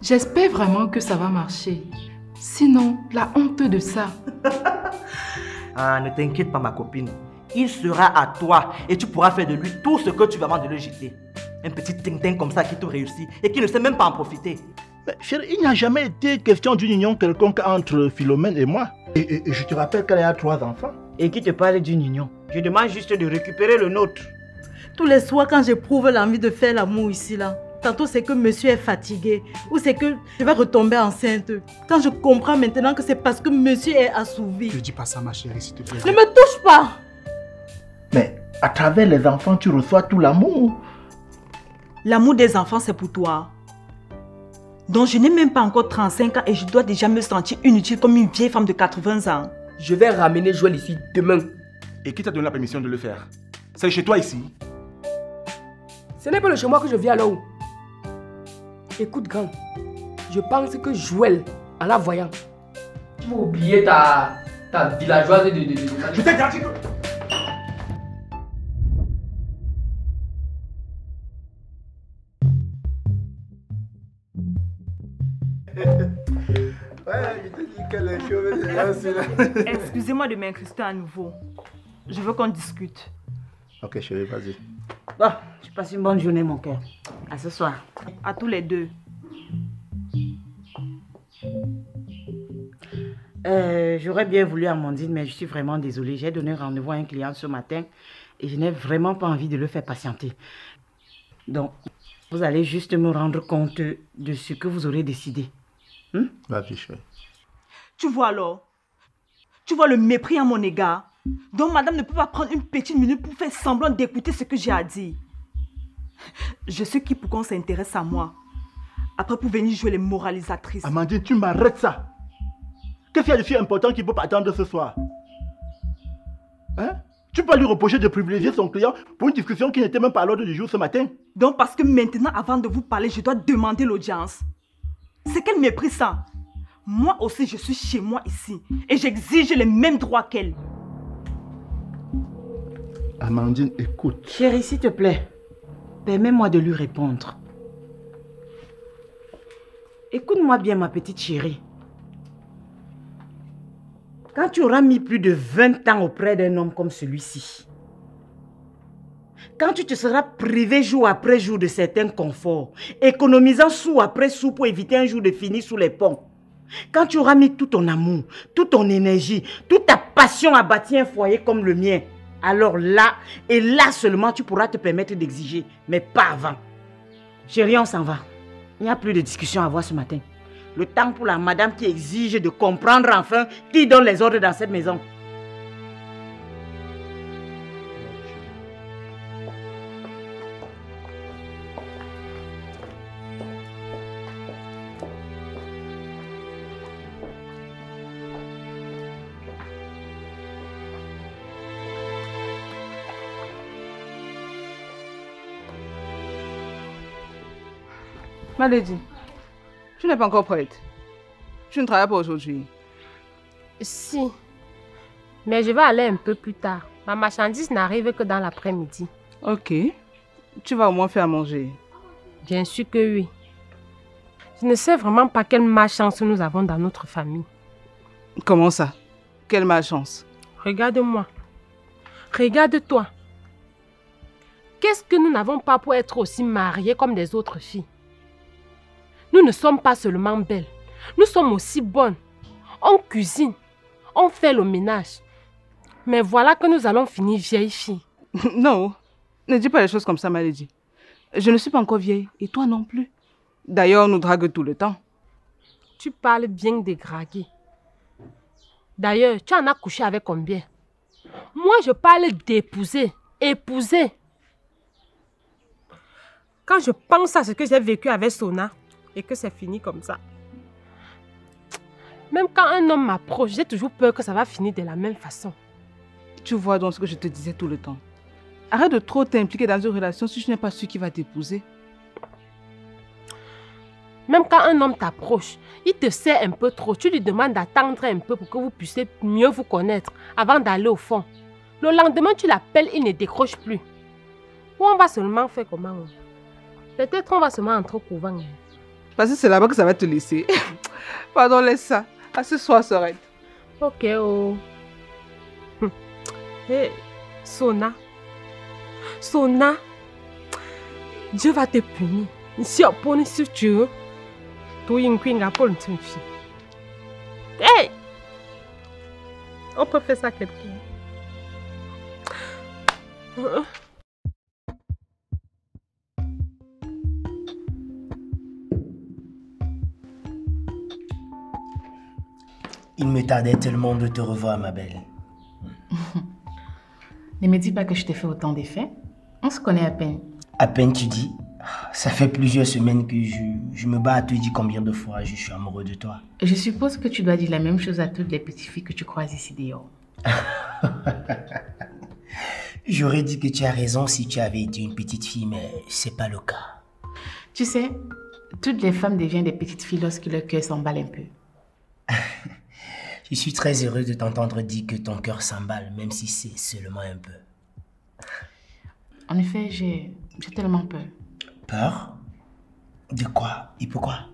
J'espère vraiment que ça va marcher. Sinon, la honte de ça. Ah, ne t'inquiète pas ma copine. Il sera à toi et tu pourras faire de lui tout ce que tu vas de le jeter. Un petit tintin comme ça qui te réussit et qui ne sait même pas en profiter. Mais chérie, il n'y a jamais été question d'une union quelconque entre Philomène et moi. Et je te rappelle qu'elle a 3 enfants. Et qui te parle d'une union? Je demande juste de récupérer le nôtre. Tous les soirs quand j'éprouve l'envie de faire l'amour ici là, tantôt c'est que monsieur est fatigué ou c'est que je vais retomber enceinte. Quand je comprends maintenant que c'est parce que monsieur est assouvi. Ne dis pas ça ma chérie s'il te plaît. Ne me touche pas! Mais à travers les enfants, tu reçois tout l'amour. L'amour des enfants c'est pour toi. Donc je n'ai même pas encore 35 ans et je dois déjà me sentir inutile comme une vieille femme de 80 ans. Je vais ramener Joël ici demain. Et qui t'a donné la permission de le faire? C'est chez toi ici? Ce n'est pas le chez moi que je viens alors. Écoute grand, je pense que Joël, en la voyant, tu vas oublier ta villageoise de... Je t'ai garanti que... Ouais, je te dis que les choses... Excusez-moi de m'incruster à nouveau. Je veux qu'on discute. Ok chérie, vas-y. Bon, tu passes une bonne journée mon cœur. À ce soir. À tous les deux. J'aurais bien voulu Amandine, mais je suis vraiment désolée. J'ai donné rendez-vous à un client ce matin et je n'ai vraiment pas envie de le faire patienter. Donc, vous allez juste me rendre compte de ce que vous aurez décidé. Vas-y chérie. Tu vois alors? Tu vois le mépris à mon égard? Donc madame ne peut pas prendre une petite minute pour faire semblant d'écouter ce que j'ai à dire. Je suis qui pour qu'on s'intéresse à moi. Après pour venir jouer les moralisatrices. Amandine, tu m'arrêtes ça. Qu'est-ce qu'il y a de si important qu'il ne peut pas attendre ce soir? Hein? Tu peux lui reprocher de privilégier son client pour une discussion qui n'était même pas à l'ordre du jour ce matin. Donc parce que maintenant, avant de vous parler, je dois demander l'audience. C'est quel mépris ça? Moi aussi, je suis chez moi ici. Et j'exige les mêmes droits qu'elle. Amandine, écoute. Chérie, s'il te plaît, permets-moi de lui répondre. Écoute-moi bien, ma petite chérie. Quand tu auras mis plus de 20 ans auprès d'un homme comme celui-ci, quand tu te seras privé jour après jour de certains conforts, économisant sou après sou pour éviter un jour de finir sous les ponts, quand tu auras mis tout ton amour, toute ton énergie, toute ta passion à bâtir un foyer comme le mien, alors là, et là seulement, tu pourras te permettre d'exiger, mais pas avant. Chérie, on s'en va. Il n'y a plus de discussion à avoir ce matin. Le temps pour la madame qui exige de comprendre enfin qui donne les ordres dans cette maison. Malédie, tu n'es pas encore prête. Tu ne travailles pas aujourd'hui. Si, mais je vais aller un peu plus tard. Ma marchandise n'arrive que dans l'après-midi. Ok. Tu vas au moins faire manger. Bien sûr que oui. Je ne sais vraiment pas quelle malchance nous avons dans notre famille. Comment ça? Quelle malchance? Regarde-moi. Regarde-toi. Qu'est-ce que nous n'avons pas pour être aussi mariées comme les autres filles? Nous ne sommes pas seulement belles. Nous sommes aussi bonnes. On cuisine. On fait le ménage. Mais voilà que nous allons finir vieilles filles. Non, ne dis pas les choses comme ça, Malédie. Je ne suis pas encore vieille. Et toi non plus. D'ailleurs, on nous drague tout le temps. Tu parles bien de draguer. D'ailleurs, tu en as couché avec combien? Moi, je parle d'épouser. Épouser. Quand je pense à ce que j'ai vécu avec Sona et que c'est fini comme ça. Même quand un homme m'approche, j'ai toujours peur que ça va finir de la même façon. Tu vois donc ce que je te disais tout le temps. Arrête de trop t'impliquer dans une relation si tu n'es pas sûr qu'il va t'épouser. Même quand un homme t'approche, il te sait un peu trop. Tu lui demandes d'attendre un peu pour que vous puissiez mieux vous connaître avant d'aller au fond. Le lendemain, tu l'appelles, il ne décroche plus. Ou on va seulement faire comment? Peut-être on va seulement entrer au couvent. Parce que c'est là-bas que ça va te laisser. Pardon, laisse ça. À ce soir, Sorette. Ok, oh. Hé, Sona. Sona. Dieu va te punir. Si on pone sur Dieu, tu y n'as pas une fille. Hey! On peut faire ça à quelqu'un. Il me tardait tellement de te revoir, ma belle. Ne me dis pas que je t'ai fait autant d'effets. On se connaît à peine. À peine tu dis. Ça fait plusieurs semaines que je me bats à te dire combien de fois je suis amoureux de toi. Je suppose que tu dois dire la même chose à toutes les petites filles que tu croises ici dehors. J'aurais dit que tu as raison si tu avais été une petite fille, mais c'est pas le cas. Tu sais, toutes les femmes deviennent des petites filles lorsque leur cœur s'emballe un peu. Je suis très heureux de t'entendre dire que ton cœur s'emballe, même si c'est seulement un peu. En effet, j'ai tellement peur. Peur? De quoi? Et pourquoi?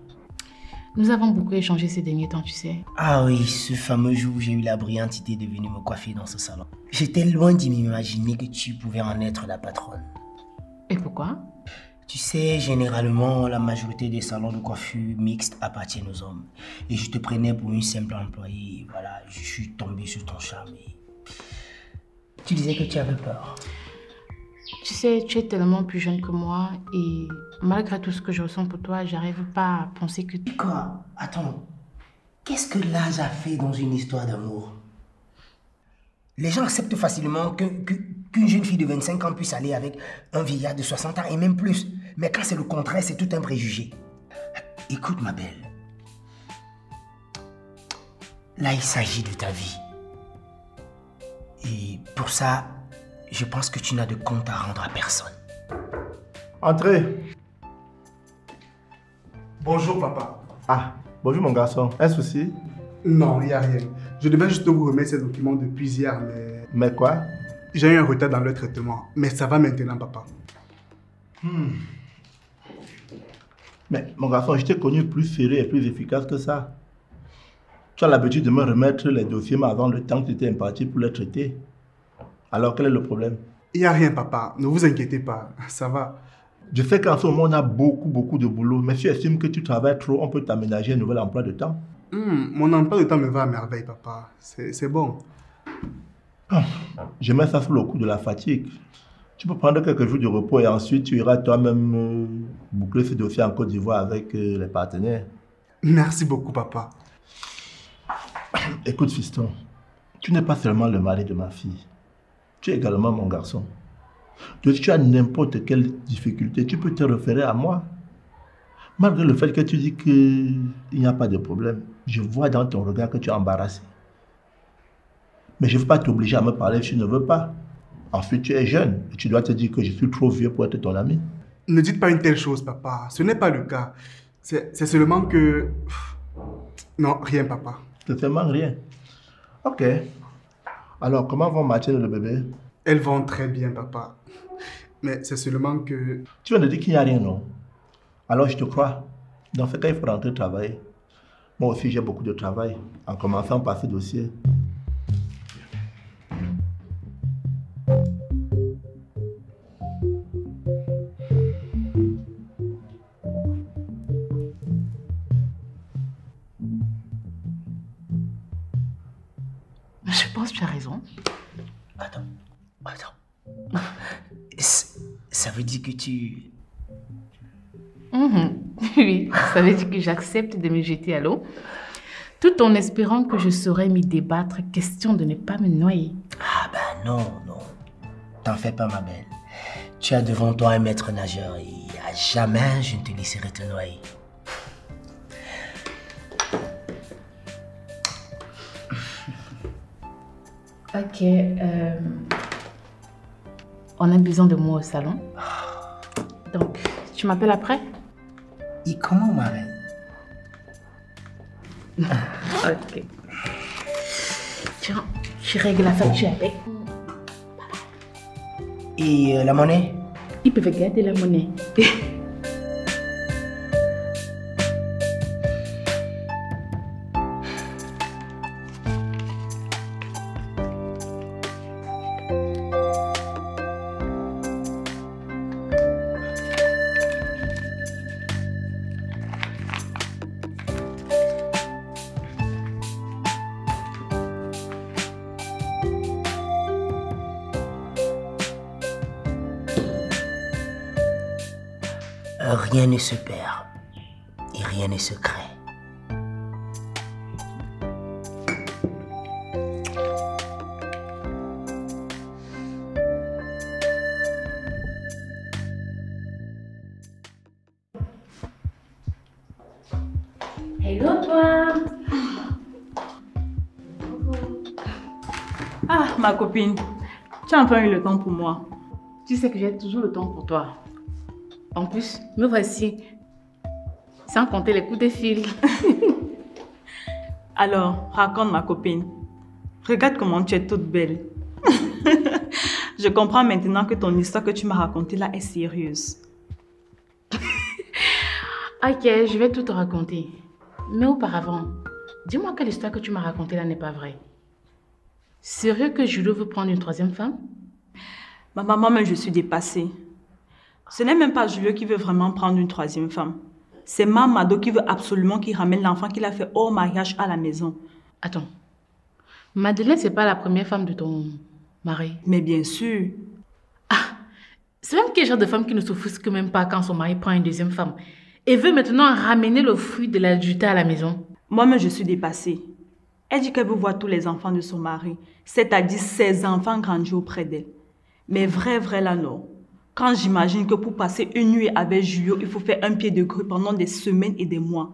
Nous avons beaucoup échangé ces derniers temps, tu sais. Ah oui, ce fameux jour où j'ai eu la brillante idée de venir me coiffer dans ce salon. J'étais loin de m'imaginer que tu pouvais en être la patronne. Et pourquoi? Tu sais, généralement, la majorité des salons de coiffure mixtes appartiennent aux hommes. Et je te prenais pour une simple employée. Voilà, je suis tombé sur ton charme. Tu disais que tu avais peur. Tu sais, tu es tellement plus jeune que moi et malgré tout ce que je ressens pour toi, j'arrive pas à penser que... Quoi? Attends, qu'est-ce que l'âge a fait dans une histoire d'amour? Les gens acceptent facilement qu'une jeune fille de 25 ans puisse aller avec un vieillard de 60 ans et même plus. Mais quand c'est le contraire, c'est tout un préjugé. Écoute ma belle, là il s'agit de ta vie. Et pour ça, je pense que tu n'as de compte à rendre à personne. Entrez. Bonjour papa. Ah, bonjour mon garçon. Un souci? Non, il n'y a rien. Je devais juste vous remettre ces documents depuis hier, mais... Mais quoi? J'ai eu un retard dans le traitement, mais ça va maintenant, papa. Mais mon garçon, je t'ai connu plus sérieux et plus efficace que ça. Tu as l'habitude de me remettre les dossiers mais avant le temps que tu étais imparti pour les traiter. Alors quel est le problème? Il n'y a rien, papa. Ne vous inquiétez pas. Ça va. Je sais qu'en ce moment, on a beaucoup de boulot. Mais si tu estimes que tu travailles trop, on peut t'aménager un nouvel emploi de temps. Mon emploi de temps me va à merveille, papa. C'est bon. Je mets ça sous le coup de la fatigue. Tu peux prendre quelques jours de repos et ensuite tu iras toi-même boucler ce dossier en Côte d'Ivoire avec les partenaires. Merci beaucoup, papa. Écoute, fiston, tu n'es pas seulement le mari de ma fille. Tu es également mon garçon. Donc, si tu as n'importe quelle difficulté, tu peux te référer à moi. Malgré le fait que tu dis qu'il n'y a pas de problème, je vois dans ton regard que tu es embarrassé. Mais je ne veux pas t'obliger à me parler si tu ne veux pas. Ensuite, tu es jeune et tu dois te dire que je suis trop vieux pour être ton ami. Ne dites pas une telle chose, papa. Ce n'est pas le cas. C'est seulement que... Non, rien, papa. C'est seulement rien. Ok. Alors, comment vont Mathilde et le bébé? Elles vont très bien, papa. Mais c'est seulement que... Tu viens de dire qu'il n'y a rien, non? Alors, je te crois. Dans ce cas, il faut rentrer travailler. Moi aussi, j'ai beaucoup de travail, en commençant par ce dossier. Je pense que tu as raison. Attends. Ça veut dire que tu... Oui, ça veut dire que j'accepte de me jeter à l'eau, tout en espérant que je saurais m'y débattre, question de ne pas me noyer. Ah ben non. T'en fais pas, ma belle. Tu as devant toi un maître nageur et à jamais je ne te laisserai te noyer. Ok, on a besoin de moi au salon. Donc, tu m'appelles après? Et comment, ma reine? Ok. Tiens, je règle la facture avec. Et la monnaie? Ils peuvent garder la monnaie. Rien ne se perd et rien ne se crée. Hello toi. Ah, ma copine, tu as enfin eu le temps pour moi. Tu sais que j'ai toujours le temps pour toi. En plus, me voici. Sans compter les coups de fil. Alors, raconte ma copine. Regarde comment tu es toute belle. Je comprends maintenant que ton histoire que tu m'as racontée là est sérieuse. Ok, je vais tout te raconter. Mais auparavant, dis-moi quelle histoire que tu m'as racontée là n'est pas vraie. Sérieux que Julio veut prendre une troisième femme? Ma maman, mais je suis dépassée. Ce n'est même pas Julio qui veut vraiment prendre une troisième femme. C'est Mamado qui veut absolument qu'il ramène l'enfant qu'il a fait hors mariage à la maison. Attends. Madeleine, c'est pas la première femme de ton mari? Mais bien sûr. Ah, c'est même quel genre de femme qui ne s'offusque même pas quand son mari prend une deuxième femme et veut maintenant ramener le fruit de l'adultère à la maison? Moi-même, je suis dépassée. Elle dit qu'elle veut voir tous les enfants de son mari, c'est-à-dire ses enfants grandis auprès d'elle. Mais vrai là, non. Quand j'imagine que pour passer une nuit avec Julio, il faut faire un pied de grue pendant des semaines et des mois.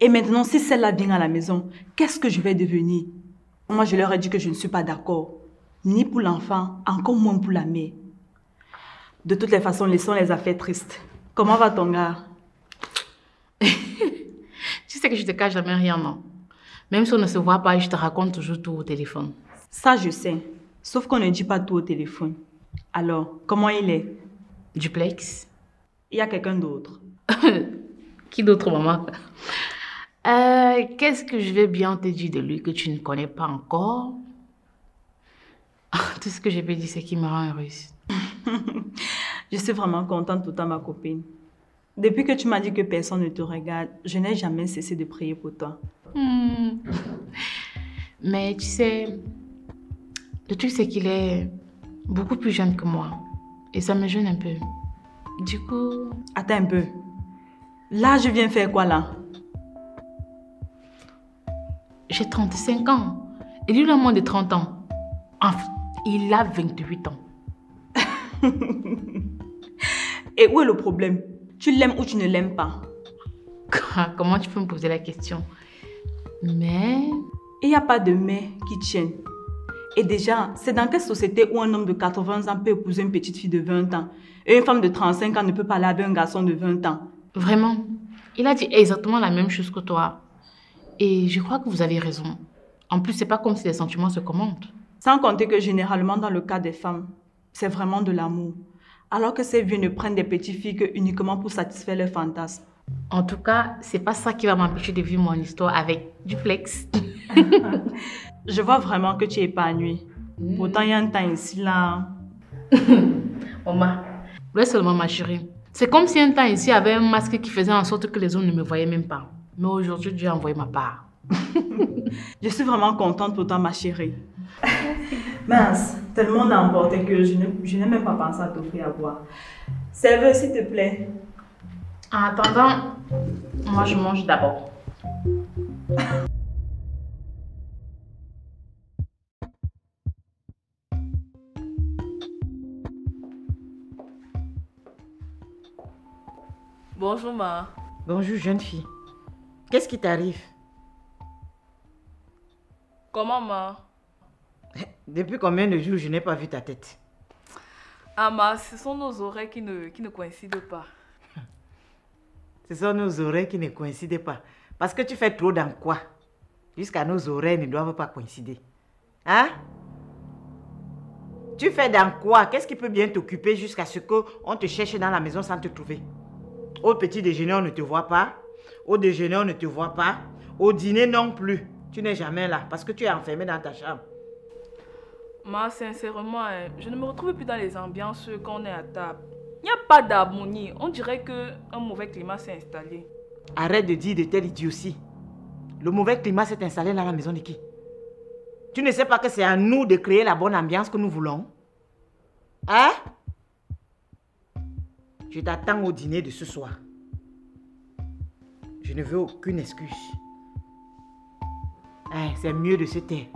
Et maintenant, si celle-là vient à la maison, qu'est-ce que je vais devenir? Moi, je leur ai dit que je ne suis pas d'accord. Ni pour l'enfant, encore moins pour la mère. De toutes les façons, laissons les affaires tristes. Comment va ton gars? Tu sais que je te cache jamais rien, non? Même si on ne se voit pas, je te raconte toujours tout au téléphone. Ça, je sais. Sauf qu'on ne dit pas tout au téléphone. Alors, comment il est? Duplex. Il y a quelqu'un d'autre. Qui d'autre, maman? Qu'est-ce que je vais bien te dire de lui que tu ne connais pas encore? Tout ce que je peux dire, c'est qu'il me rend heureuse. Je suis vraiment contente pour toi, ma copine. Depuis que tu m'as dit que personne ne te regarde, je n'ai jamais cessé de prier pour toi. Mais tu sais, le truc c'est qu'il est beaucoup plus jeune que moi. Et ça me gêne un peu. Du coup... Attends un peu. Là, je viens faire quoi là? J'ai 35 ans. Et lui, il a moins de 30 ans. Enfin, il a 28 ans. Et où est le problème? Tu l'aimes ou tu ne l'aimes pas? Comment tu peux me poser la question? Mais... Il n'y a pas de mais qui tienne. Et déjà, c'est dans quelle société où un homme de 80 ans peut épouser une petite fille de 20 ans et une femme de 35 ans ne peut parler avec un garçon de 20 ans? Vraiment, il a dit exactement la même chose que toi. Et je crois que vous avez raison. En plus, c'est pas comme si les sentiments se commandent. Sans compter que généralement, dans le cas des femmes, c'est vraiment de l'amour. Alors que ces vieux ne prennent des petites filles que uniquement pour satisfaire leurs fantasmes. En tout cas, c'est pas ça qui va m'empêcher de vivre mon histoire avec Duplex. Je vois vraiment que tu es épanouie. Pourtant, il y a un temps ici, là. Maman, laisse seulement ma chérie. C'est comme si un temps ici, il y avait un masque qui faisait en sorte que les hommes ne me voyaient même pas. Mais aujourd'hui, Dieu a envoyé ma part. Je suis vraiment contente pour toi, ma chérie. Mince, tellement d'emporté que je n'ai même pas pensé à t'offrir à boire. Serveuse, s'il te plaît. En attendant, moi je mange d'abord. Bonjour, ma. Bonjour, jeune fille. Qu'est-ce qui t'arrive? Comment, ma? Depuis combien de jours je n'ai pas vu ta tête? Ah, ma, ce sont nos oreilles qui ne coïncident pas. Ce sont nos oreilles qui ne coïncident pas. Parce que tu fais trop dans quoi? Jusqu'à nos oreilles ne doivent pas coïncider. Hein? Tu fais dans quoi? Qu'est-ce qui peut bien t'occuper jusqu'à ce qu'on te cherche dans la maison sans te trouver? Au petit déjeuner, on ne te voit pas. Au déjeuner, on ne te voit pas. Au dîner, non plus. Tu n'es jamais là parce que tu es enfermé dans ta chambre. Ma, sincèrement, je ne me retrouve plus dans les ambiances quand on est à table. Il n'y a pas d'harmonie. On dirait qu'un mauvais climat s'est installé. Arrête de dire de telles idioties. Le mauvais climat s'est installé dans la maison de qui? Tu ne sais pas que c'est à nous de créer la bonne ambiance que nous voulons? Hein? Je t'attends au dîner de ce soir. Je ne veux aucune excuse. C'est mieux de se taire.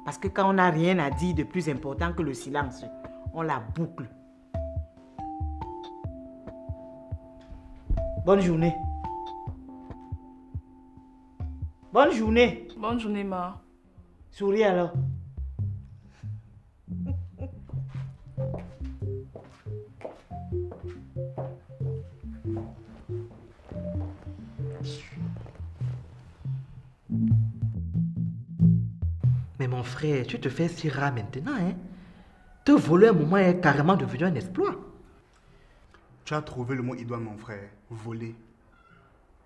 Parce que quand on n'a rien à dire de plus important que le silence, on la boucle. Bonne journée. Bonne journée. Bonne journée, ma. Souris alors. Mais mon frère, tu te fais si rare maintenant, hein? Te voler un moment est carrément devenu un exploit. Tu as trouvé le mot idoine, mon frère. Voler.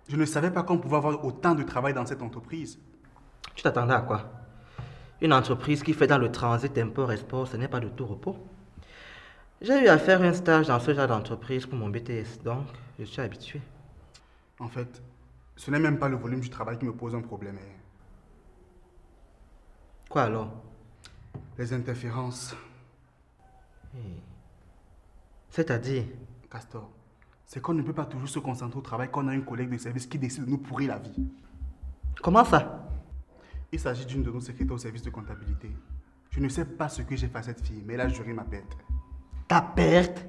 Je ne savais pas qu'on pouvait avoir autant de travail dans cette entreprise. Tu t'attendais à quoi? Une entreprise qui fait dans le transit import-export, ce n'est pas de tout repos. J'ai eu à faire un stage dans ce genre d'entreprise pour mon BTS, donc je suis habitué. En fait, ce n'est même pas le volume du travail qui me pose un problème. Quoi alors? Les interférences. C'est-à-dire? Castor, c'est qu'on ne peut pas toujours se concentrer au travail quand on a une collègue de service qui décide de nous pourrir la vie. Comment ça? Il s'agit d'une de nos secrétaires au service de comptabilité. Je ne sais pas ce que j'ai fait à cette fille, mais elle a juré ma perte. Ta perte?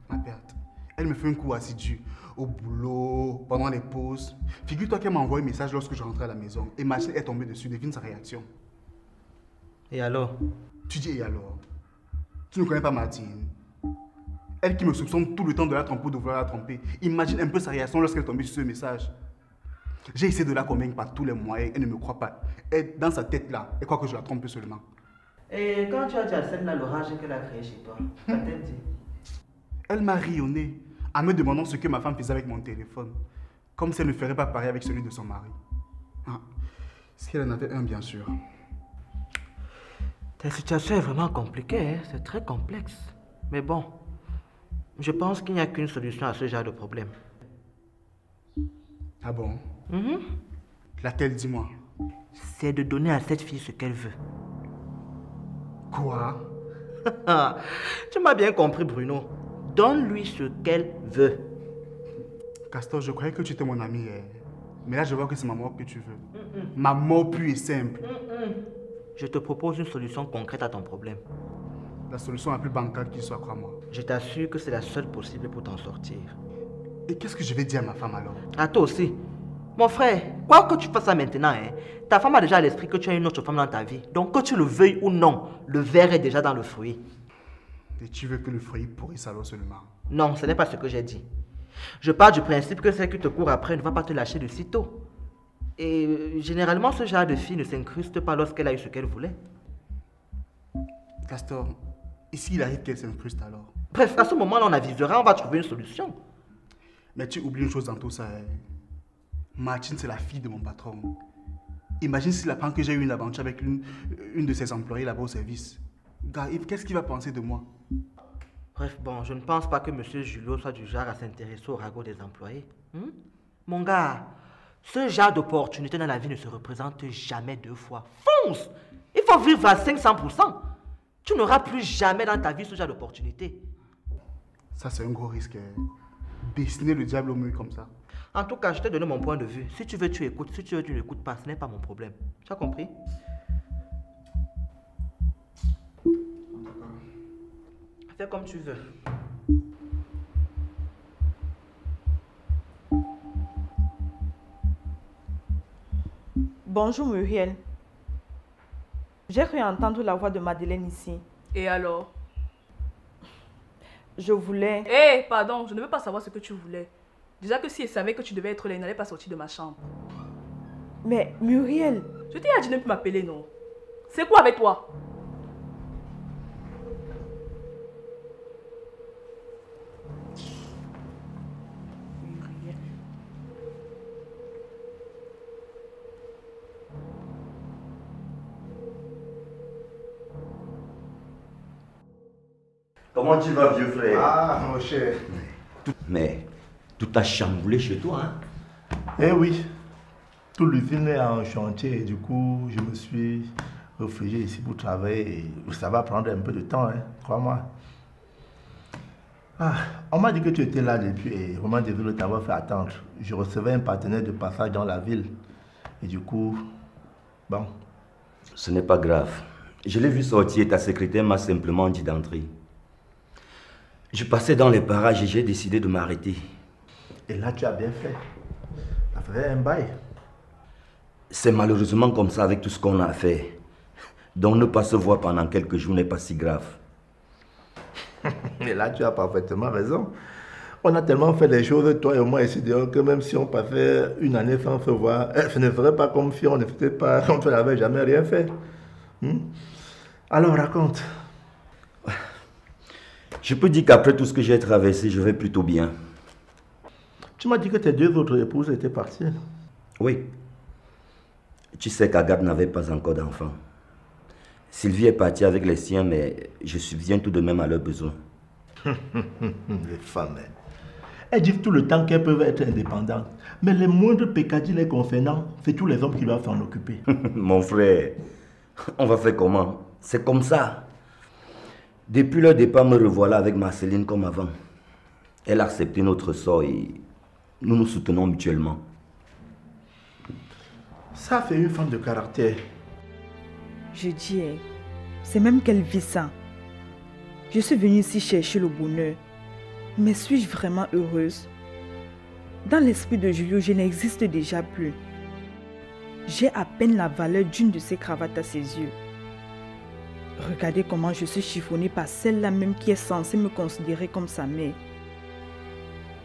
Ma perte. Elle me fait un coup assidu au boulot, pendant les pauses. Figure-toi qu'elle m'a envoyé un message lorsque je rentrais à la maison. Et Machine est tombée dessus, devine sa réaction. Et alors? Tu dis et alors? Tu ne connais pas Martine? Elle qui me soupçonne tout le temps de la tromper ou de vouloir la tromper. Imagine un peu sa réaction lorsqu'elle est tombée sur ce message. J'ai essayé de la convaincre par tous les moyens, elle ne me croit pas. Et dans sa tête là, elle croit que je la trompe seulement. Et quand tu as dit à Sam l'orage qu'elle a créé chez toi, qu'a-t-elle dit? Elle m'a ri au nez en me demandant ce que ma femme faisait avec mon téléphone. Comme si elle ne ferait pas pareil avec celui de son mari. Ah, si elle en avait un, bien sûr. Ta situation est vraiment compliquée, hein? C'est très complexe. Mais bon, je pense qu'il n'y a qu'une solution à ce genre de problème. Ah bon? Laquelle, dis-moi? C'est de donner à cette fille ce qu'elle veut. Quoi? Tu m'as bien compris, Bruno. Donne-lui ce qu'elle veut. Castor, je croyais que tu étais mon ami. Mais là, je vois que c'est ma mort que tu veux. Ma mort pure et simple. Je te propose une solution concrète à ton problème. La solution la plus bancale qui soit, crois-moi. Je t'assure que c'est la seule possible pour t'en sortir. Et qu'est-ce que je vais dire à ma femme alors? À toi aussi. Mon frère, quoi que tu fasses ça maintenant, hein, ta femme a déjà à l'esprit que tu as une autre femme dans ta vie. Donc que tu le veuilles ou non, le verre est déjà dans le fruit. Et tu veux que le fruit pourrisse alors seulement? Non, ce n'est pas ce que j'ai dit. Je pars du principe que celle qui te court après ne va pas te lâcher de sitôt. Et généralement, ce genre de fille ne s'incruste pas lorsqu'elle a eu ce qu'elle voulait. Castor, et s'il arrive qu'elle s'incruste alors? Bref, à ce moment-là, on avisera, on va trouver une solution. Mais tu oublies une chose dans tout ça. Martine, c'est la fille de mon patron. Imagine s'il apprend que j'ai eu une aventure avec une de ses employés là-bas au service. Gars, qu'est-ce qu'il va penser de moi? Bref, bon, je ne pense pas que M. Julot soit du genre à s'intéresser au ragot des employés. Mon gars, ce genre d'opportunité dans la vie ne se représente jamais deux fois. Fonce! Il faut vivre à 500%. Tu n'auras plus jamais dans ta vie ce genre d'opportunité. Ça, c'est un gros risque. Dessiner le diable au mur comme ça. En tout cas, je t'ai donné mon point de vue. Si tu veux, tu écoutes. Si tu veux, tu n'écoutes pas. Ce n'est pas mon problème. Tu as compris? Fais comme tu veux. Bonjour Muriel. J'ai cru entendre la voix de Madeleine ici. Et alors? Je voulais... Hé, pardon, je ne veux pas savoir ce que tu voulais. Déjà que si elle savait que tu devais être là, elle n'allait pas sortir de ma chambre. Mais Muriel... Je t'ai dit de ne plus m'appeler, non? C'est quoi avec toi? Comment tu vas, vieux frère? Ah, mon cher. Mais tout a chamboulé chez toi, hein? Eh oui. Toute l'usine est en chantier et du coup, je me suis réfugié ici pour travailler. Et ça va prendre un peu de temps, hein, crois-moi. Ah, on m'a dit que tu étais là depuis et vraiment désolé de t'avoir fait attendre. Je recevais un partenaire de passage dans la ville. Et du coup, bon. Ce n'est pas grave. Je l'ai vu sortir et ta secrétaire m'a simplement dit d'entrer. Je passais dans les parages et j'ai décidé de m'arrêter. Et là, tu as bien fait. Ça faisait un bail. C'est malheureusement comme ça avec tout ce qu'on a fait. Donc ne pas se voir pendant quelques jours n'est pas si grave. Et là, tu as parfaitement raison. On a tellement fait des choses, toi et moi, ici dehors, que même si on passait une année sans se voir, ce ne serait pas comme si on ne faisait pas, comme si on n'avait jamais rien fait. Alors, raconte. Je peux dire qu'après tout ce que j'ai traversé, je vais plutôt bien. Tu m'as dit que tes 2 autres épouses étaient parties. Oui. Tu sais qu'Agathe n'avait pas encore d'enfant. Sylvie est partie avec les siens, mais je subviens tout de même à leurs besoins. Les femmes, elles disent tout le temps qu'elles peuvent être indépendantes. Mais les moindres peccadilles les concernant, c'est tous les hommes qui doivent s'en occuper. Mon frère, on va faire comment? C'est comme ça. Depuis leur départ, me revoilà avec Marceline comme avant. Elle a accepté notre sort et nous nous soutenons mutuellement. Ça fait une femme de caractère. Je dis, c'est même qu'elle vit ça. Je suis venue ici chercher le bonheur. Mais suis-je vraiment heureuse? Dans l'esprit de Julio, je n'existe déjà plus. J'ai à peine la valeur d'une de ses cravates à ses yeux. Regardez comment je suis chiffonnée par celle-là même qui est censée me considérer comme sa mère.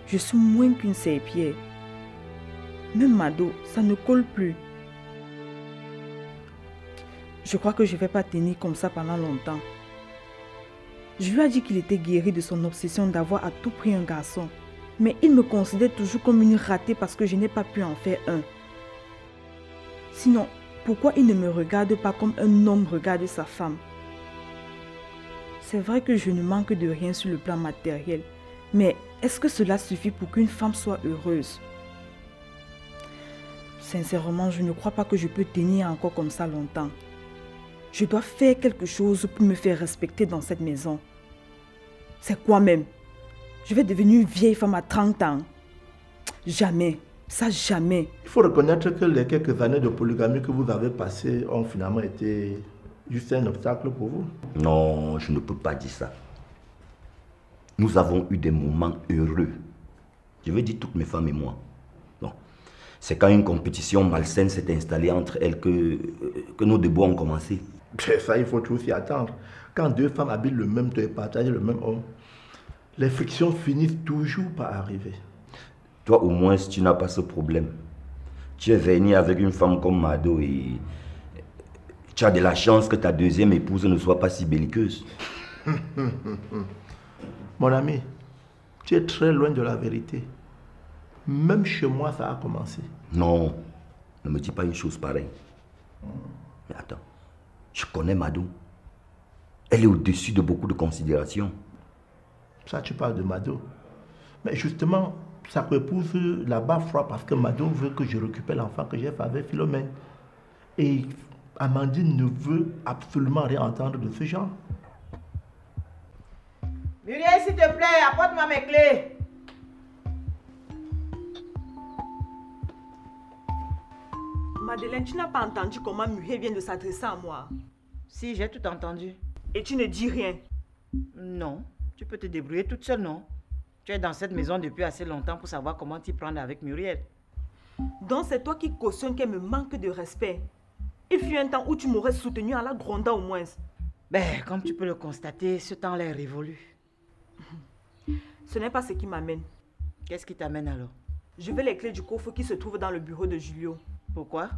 Je suis moins qu'une serpillère. Même Mado, ça ne colle plus. Je crois que je ne vais pas tenir comme ça pendant longtemps. Je lui ai dit qu'il était guéri de son obsession d'avoir à tout prix un garçon. Mais il me considère toujours comme une ratée parce que je n'ai pas pu en faire un. Sinon, pourquoi il ne me regarde pas comme un homme regarde sa femme? C'est vrai que je ne manque de rien sur le plan matériel. Mais est-ce que cela suffit pour qu'une femme soit heureuse? Sincèrement, je ne crois pas que je peux tenir encore comme ça longtemps. Je dois faire quelque chose pour me faire respecter dans cette maison. C'est quoi même? Je vais devenir une vieille femme à 30 ans. Jamais. Ça, jamais. Il faut reconnaître que les quelques années de polygamie que vous avez passées ont finalement été juste un obstacle pour vous. Non, je ne peux pas dire ça. Nous avons eu des moments heureux. Je veux dire toutes mes femmes et moi. Non. C'est quand une compétition malsaine s'est installée entre elles que nos déboires ont commencé. Ça, il faut toujours s'y attendre. Quand 2 femmes habitent le même toit et partagent le même homme, les frictions finissent toujours par arriver. Toi, au moins, tu n'as pas ce problème. Tu es venu avec une femme comme Mado et tu as de la chance que ta deuxième épouse ne soit pas si belliqueuse. Mon ami, tu es très loin de la vérité. Même chez moi, ça a commencé. Non, ne me dis pas une chose pareille. Mais attends, je connais Mado. Elle est au-dessus de beaucoup de considérations. Ça, tu parles de Mado. Mais justement, sa épouse là-bas froid parce que Mado veut que je récupère l'enfant que j'ai fait avec Philomène. Et Amandine ne veut absolument rien entendre de ce genre. Muriel, s'il te plaît, apporte-moi mes clés. Madeleine, tu n'as pas entendu comment Muriel vient de s'adresser à moi? Si, j'ai tout entendu. Et tu ne dis rien? Non, tu peux te débrouiller toute seule, non? Tu es dans cette maison depuis assez longtemps pour savoir comment t'y prendre avec Muriel. Donc c'est toi qui cautionnes qu'elle me manque de respect. Il fut un temps où tu m'aurais soutenu à la gronda au moins. Ben, comme tu peux le constater, ce temps-là est révolu. Ce n'est pas ce qui m'amène. Qu'est-ce qui t'amène alors? Je veux les clés du coffre qui se trouve dans le bureau de Julio. Pourquoi?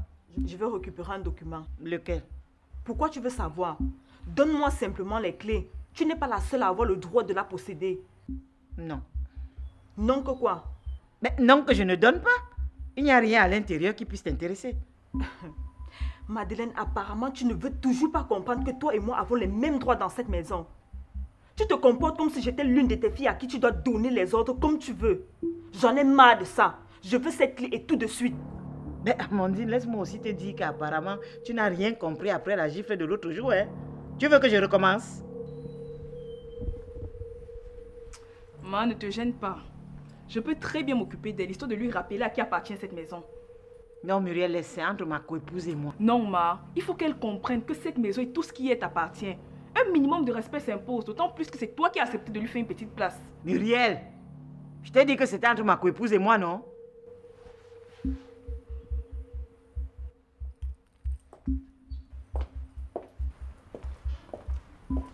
Je veux récupérer un document. Lequel? Pourquoi tu veux savoir? Donne-moi simplement les clés. Tu n'es pas la seule à avoir le droit de la posséder. Non. Non que quoi? Mais non que je ne donne pas. Il n'y a rien à l'intérieur qui puisse t'intéresser. Madeleine, apparemment, tu ne veux toujours pas comprendre que toi et moi avons les mêmes droits dans cette maison. Tu te comportes comme si j'étais l'une de tes filles à qui tu dois donner les ordres comme tu veux. J'en ai marre de ça. Je veux cette clé et tout de suite. Mais Amandine, laisse-moi aussi te dire qu'apparemment, tu n'as rien compris après la gifle de l'autre jour. Hein? Tu veux que je recommence? Ma, ne te gêne pas. Je peux très bien m'occuper d'elle, histoire de lui rappeler à qui appartient cette maison. Non, Muriel, laisse entre ma co-épouse et moi. Non, Ma. Il faut qu'elle comprenne que cette maison et tout ce qui est t'appartient. Un minimum de respect s'impose, d'autant plus que c'est toi qui as accepté de lui faire une petite place. Muriel, je t'ai dit que c'était entre ma co-épouse et moi, non?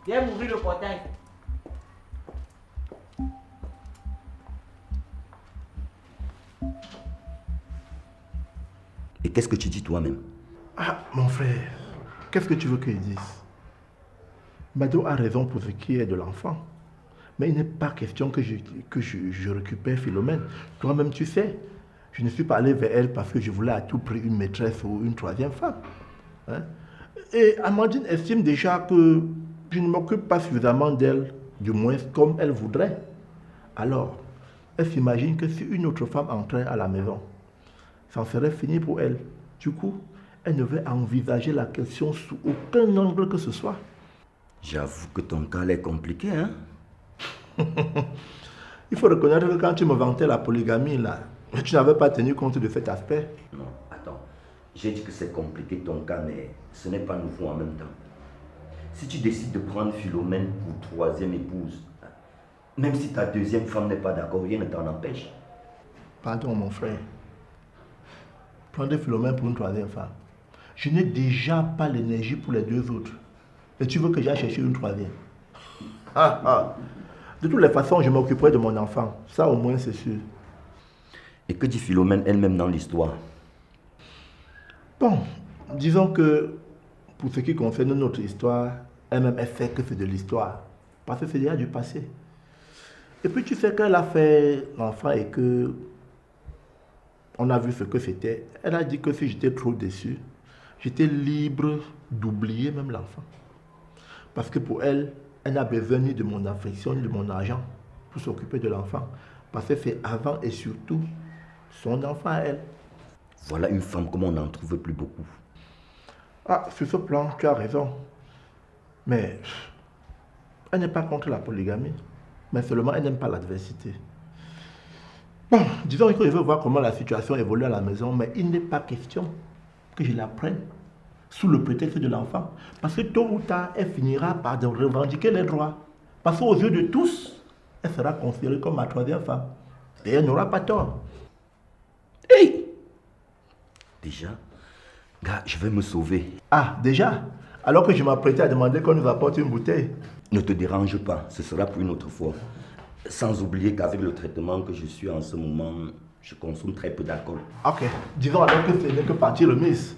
Viens m'ouvrir le portail. Et qu'est-ce que tu dis toi-même? Ah, mon frère, qu'est-ce que tu veux qu'il dise? Mado a raison pour ce qui est de l'enfant. Mais il n'est pas question que je récupère Philomène. Toi-même, tu sais, je ne suis pas allé vers elle parce que je voulais à tout prix une maîtresse ou une troisième femme. Hein? Et Amandine estime déjà que je ne m'occupe pas suffisamment d'elle, du moins comme elle voudrait. Alors, elle s'imagine que si une autre femme entrait à la maison, ça en serait fini pour elle. Du coup, elle ne veut envisager la question sous aucun angle que ce soit. J'avoue que ton cas est compliqué, hein? Il faut reconnaître que quand tu me vantais la polygamie, là, tu n'avais pas tenu compte de cet aspect. Non, attends. J'ai dit que c'est compliqué ton cas, mais ce n'est pas nouveau en même temps. Si tu décides de prendre Philomène pour troisième épouse, même si ta deuxième femme n'est pas d'accord, rien ne t'en empêche. Pardon, mon frère. Prendre Philomène pour une troisième femme. Je n'ai déjà pas l'énergie pour les deux autres. Et tu veux que j'aille chercher une troisième? De toutes les façons, je m'occuperai de mon enfant. Ça, au moins, c'est sûr. Et que dit Philomène elle-même dans l'histoire? Bon, disons que pour ce qui concerne notre histoire, elle-même, elle sait que c'est de l'histoire. Parce que c'est déjà du passé. Et puis, tu sais qu'elle a fait l'enfant et que on a vu ce que c'était. Elle a dit que si j'étais trop déçu, j'étais libre d'oublier même l'enfant. Parce que pour elle, elle n'a besoin ni de mon affection, ni de mon argent pour s'occuper de l'enfant. Parce que c'est avant et surtout son enfant à elle. Voilà une femme comme on n'en trouve plus beaucoup. Ah, sur ce plan, tu as raison. Mais elle n'est pas contre la polygamie. Mais seulement elle n'aime pas l'adversité. Bon, disons que je veux voir comment la situation évolue à la maison, mais il n'est pas question que je la prenne sous le prétexte de l'enfant. Parce que tôt ou tard, elle finira par revendiquer les droits. Parce qu'aux yeux de tous, elle sera considérée comme ma troisième femme. Et elle n'aura pas tort. Hey! Déjà, gars, je vais me sauver. Ah, déjà? Alors que je m'apprêtais à demander qu'on nous apporte une bouteille. Ne te dérange pas, ce sera pour une autre fois. Sans oublier qu'avec le traitement que je suis en ce moment, je consomme très peu d'alcool. Ok, disons alors que ce n'est que partie remise.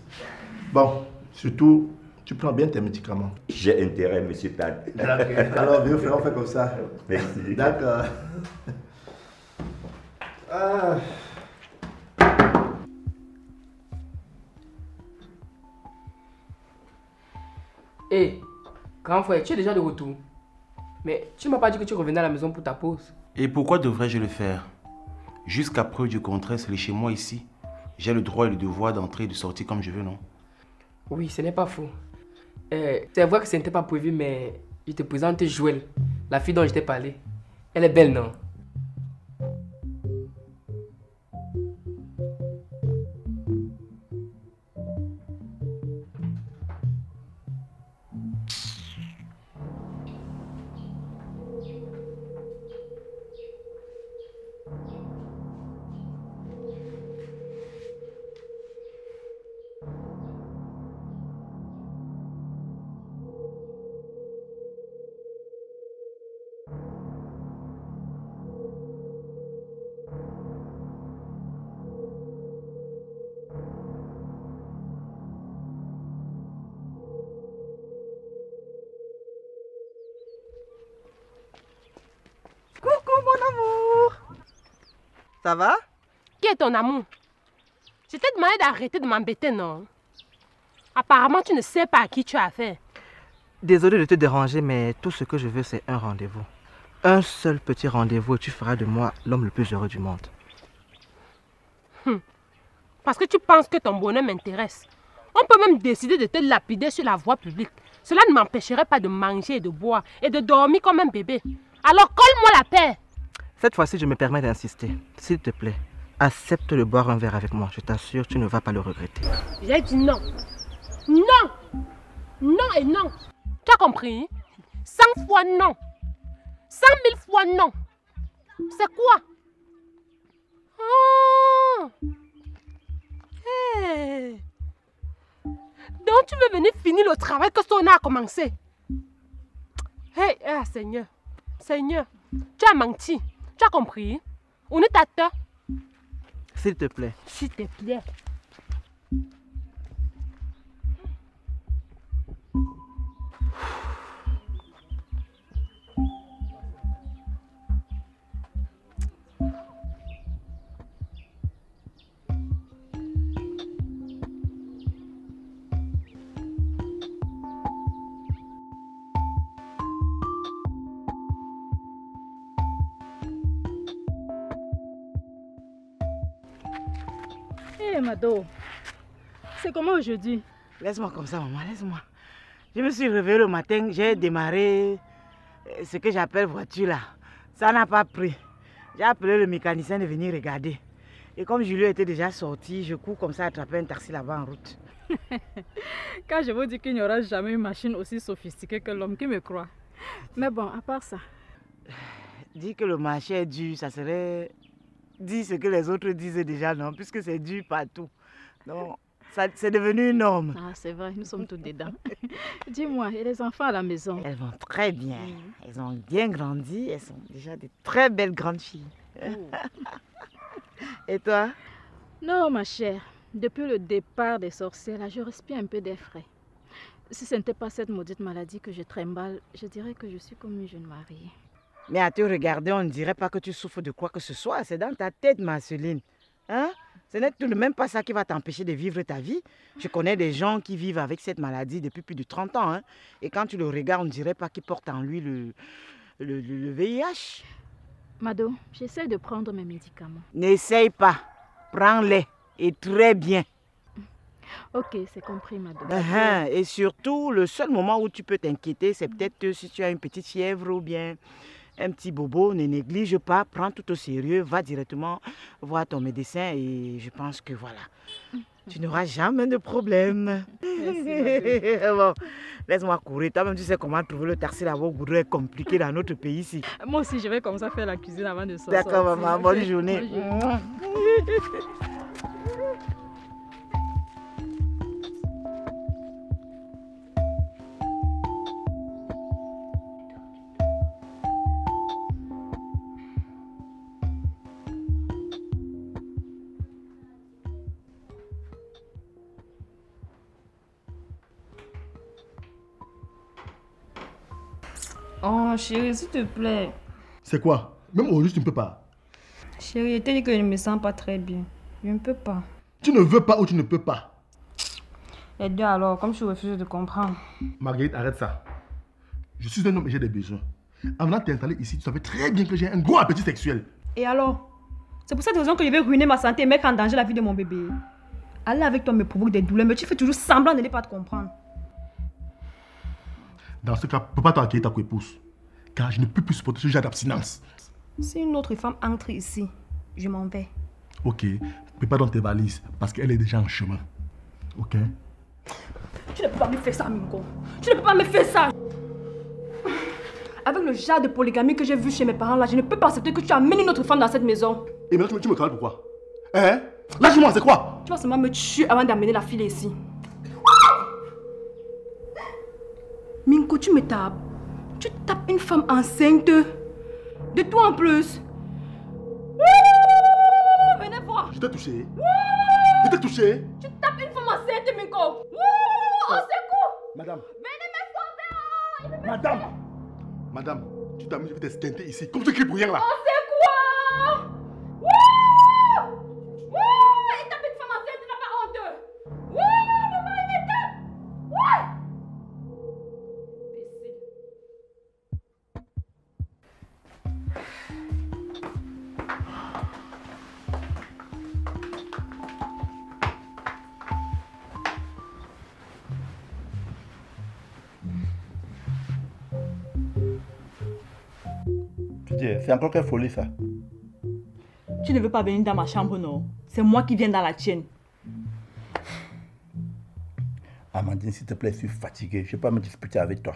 Bon, surtout, tu prends bien tes médicaments. J'ai intérêt, monsieur Tad. Alors, vieux frère, on fait comme ça. Merci. D'accord. Ah. Hé, grand frère, tu es déjà de retour. Mais tu ne m'as pas dit que tu revenais à la maison pour ta pause. Et pourquoi devrais-je le faire? Jusqu'à preuve du contraire, c'est chez moi ici. J'ai le droit et le devoir d'entrer et de sortir comme je veux, non? Oui, ce n'est pas faux. C'est vrai que ce n'était pas prévu, mais je te présente Joël, la fille dont je t'ai parlé. Elle est belle, non? Ça va? Qui est ton amour? Je t'ai demandé d'arrêter de m'embêter, non? Apparemment, tu ne sais pas à qui tu as affaire. Désolé de te déranger, mais tout ce que je veux, c'est un rendez-vous. Un seul petit rendez-vous et tu feras de moi l'homme le plus heureux du monde. Parce que tu penses que ton bonheur m'intéresse. On peut même décider de te lapider sur la voie publique. Cela ne m'empêcherait pas de manger et de boire et de dormir comme un bébé. Alors colle-moi la paix. Cette fois-ci, je me permets d'insister. S'il te plaît, accepte de boire un verre avec moi. Je t'assure, tu ne vas pas le regretter. J'ai dit non. Non. Non et non. Tu as compris? 100 fois non. 100 000 fois non. C'est quoi? Oh. Hey. Donc tu veux venir finir le travail que Sona a commencé? Hey, ah, Seigneur. Seigneur, tu as menti. Tu as compris? On est à toi. S'il te plaît. S'il te plaît. Hé, Mado, c'est comment aujourd'hui? Laisse-moi comme ça, maman, laisse-moi. Je me suis réveillée le matin, j'ai démarré ce que j'appelle voiture là. Ça n'a pas pris. J'ai appelé le mécanicien de venir regarder. Et comme Julio était déjà sorti, je cours comme ça attraper un taxi là-bas en route. Quand je vous dis qu'il n'y aura jamais une machine aussi sophistiquée que l'homme, qui me croit? Mais bon, à part ça. Dire que le marché est dur, ça serait dire ce que les autres disaient déjà, non? Puisque c'est dur partout. Non, c'est devenu une norme. Ah, c'est vrai, nous sommes tous dedans. Dis-moi, et les enfants à la maison? Elles vont très bien. Elles ont bien grandi. Elles sont déjà de très belles grandes filles. Et toi? Non, ma chère. Depuis le départ des sorcières, là, je respire un peu d'air frais. Si ce n'était pas cette maudite maladie que je trimballe, je dirais que je suis comme une jeune mariée. Mais à te regarder, on ne dirait pas que tu souffres de quoi que ce soit. C'est dans ta tête, Marceline. Hein? Ce n'est tout de même pas ça qui va t'empêcher de vivre ta vie. Je connais des gens qui vivent avec cette maladie depuis plus de 30 ans. Hein? Et quand tu le regardes, on ne dirait pas qu'il porte en lui le VIH. Mado, j'essaie de prendre mes médicaments. N'essaye pas. Prends-les. Et très bien. Ok, c'est compris, Mado. Et surtout, le seul moment où tu peux t'inquiéter, c'est peut-être si tu as une petite fièvre ou bien un petit bobo. Ne néglige pas, prends tout au sérieux, va directement voir ton médecin et je pense que voilà, tu n'auras jamais de problème. Bon, laisse-moi courir. Toi-même, tu sais comment trouver le taxi là-bas au Goudron est compliqué dans notre pays ici. Moi aussi, je vais comme ça faire la cuisine avant de sortir. D'accord, maman. Bonne journée. Oh chérie, s'il te plaît. C'est quoi? Même aujourd'hui, tu ne peux pas. Chérie, je t'ai dit que je ne me sens pas très bien. Je ne peux pas. Tu ne veux pas ou tu ne peux pas? Les deux alors, comme je refuse de comprendre. Marguerite, arrête ça. Je suis un homme et j'ai des besoins. Avant de t'installer ici, tu savais très bien que j'ai un gros appétit sexuel. Et alors? C'est pour cette raison que je vais ruiner ma santé et mettre en danger la vie de mon bébé. Aller avec toi me provoque des douleurs, mais tu fais toujours semblant de ne pas te comprendre. Dans ce cas, ne peux pas t'accueillir ta coépouse. Car je ne peux plus supporter ce genre d'abstinence. Si une autre femme entre ici, je m'en vais. Ok, prépare dans tes valises parce qu'elle est déjà en chemin. Ok? Tu ne peux pas me faire ça, Mingo. Tu ne peux pas me faire ça. Avec le genre de polygamie que j'ai vu chez mes parents là, je ne peux pas accepter que tu amènes une autre femme dans cette maison. Et maintenant tu me cales pourquoi? Hein? Lâche-moi, c'est quoi? Tu vas seulement me tuer avant d'amener la fille ici. Minko, tu me tapes. Tu tapes une femme enceinte. De toi en plus. Venez voir. Je t'ai touché. Je t'ai touché. Tu tapes une femme enceinte, Minko. Au secours. Madame. Venez me sauver. Madame. Madame, tu t'amuses, je vais t'esquinter ici. Comme tu cries pour rien là. Au secours. Il tape une femme enceinte, tu n'as pas honte. Maman, il me tape. Tu dis, c'est encore quelle folie ça? Tu ne veux pas venir dans ma chambre, non? C'est moi qui viens dans la tienne. Amandine, s'il te plaît, je suis fatigué. Je ne vais pas me disputer avec toi.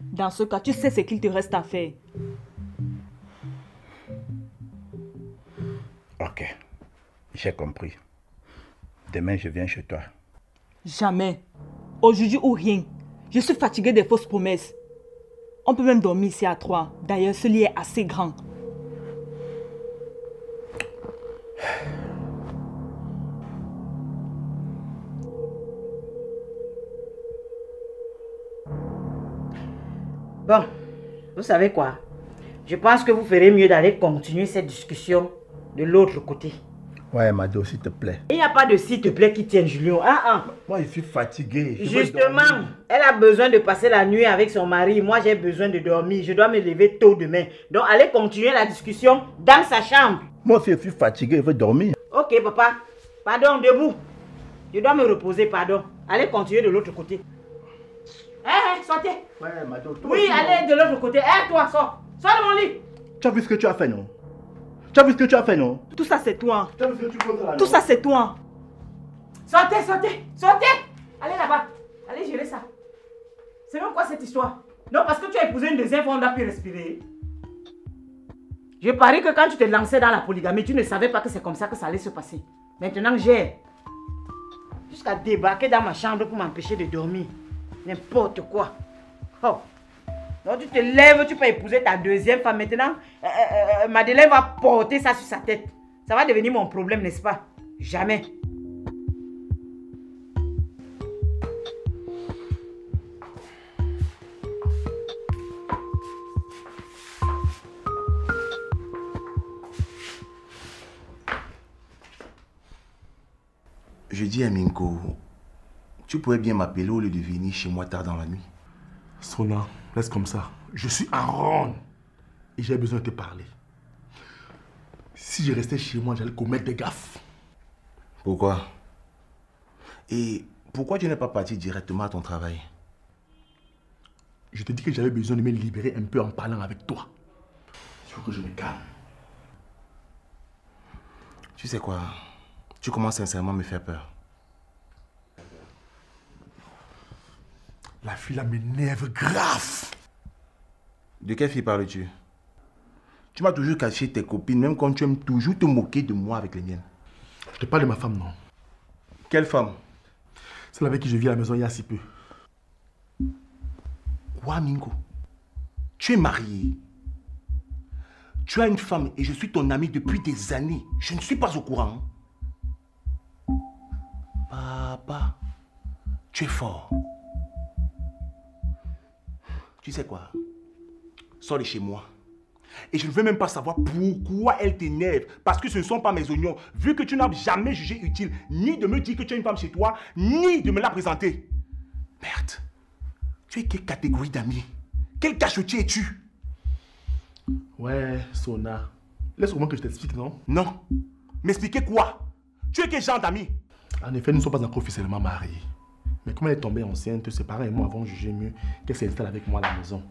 Dans ce cas, tu sais ce qu'il te reste à faire. Ok, j'ai compris. Demain, je viens chez toi. Jamais. Aujourd'hui ou rien. Je suis fatiguée des fausses promesses. On peut même dormir ici à 3. D'ailleurs, ce lit est assez grand. Bon, vous savez quoi? Je pense que vous ferez mieux d'aller continuer cette discussion de l'autre côté. Ouais, Mado, s'il te plaît. Il n'y a pas de s'il te plaît qui tienne Julien. Moi, je suis fatigué. Justement, elle a besoin de passer la nuit avec son mari. Moi, j'ai besoin de dormir. Je dois me lever tôt demain. Donc, allez continuer la discussion dans sa chambre. Moi aussi, je suis fatigué. Je veux dormir. Ok, papa. Pardon, debout. Je dois me reposer, pardon. Allez continuer de l'autre côté. Sortez. Ouais, Mado. Oui, allez de l'autre côté. Toi, sors. Sors de mon lit. Tu as vu ce que tu as fait, non? Tu as vu ce que tu as fait, non? Tout ça, c'est toi. Tu as vu ce que tu fais là, Tout ça, c'est toi. Sortez. Allez là-bas. Allez gérer ça. C'est même quoi cette histoire? Non, parce que tu as épousé une deuxième fois, on n'a pu respirer. Je parie que quand tu te lançais dans la polygamie, tu ne savais pas que c'est comme ça que ça allait se passer. Maintenant, j'ai jusqu'à débarquer dans ma chambre pour m'empêcher de dormir. N'importe quoi. Oh. Donc tu te lèves, tu peux épouser ta deuxième femme. Maintenant, Madeleine va porter ça sur sa tête. Ça va devenir mon problème, n'est-ce pas? Jamais. Je dis à Minko, tu pourrais bien m'appeler au lieu de venir chez moi tard dans la nuit. Sona, laisse comme ça. Je suis en ronde et j'ai besoin de te parler. Si je restais chez moi, j'allais commettre des gaffes. Pourquoi? Et pourquoi tu n'es pas parti directement à ton travail? Je te dis que j'avais besoin de me libérer un peu en parlant avec toi. Il faut que je me calme. Tu sais quoi? Tu commences sincèrement à me faire peur. La fille là m'énerve grave. De quelle fille parles-tu? Tu m'as toujours caché tes copines, même quand tu aimes toujours te moquer de moi avec les miennes. Je te parle de ma femme, non? Quelle femme? Celle avec qui je vis à la maison il y a si peu. Quoi, Mingo? Tu es marié. Tu as une femme et je suis ton ami depuis des années. Je ne suis pas au courant. Papa, tu es fort. Tu sais quoi? Sors de chez moi. Et je ne veux même pas savoir pourquoi elle t'énerve. Parce que ce ne sont pas mes oignons. Vu que tu n'as jamais jugé utile ni de me dire que tu as une femme chez toi, ni de me la présenter. Merde. Tu es quelle catégorie d'amis? Quel cachotier es-tu? Ouais, Sona. Laisse au moins que je t'explique, non? Non. M'expliquer quoi? Tu es quel genre d'amis? En effet, nous ne sommes pas encore officiellement mariés. Mais comme elle est tombée enceinte, ses parents et moi avons jugé mieux qu'elle s'installe avec moi à la maison.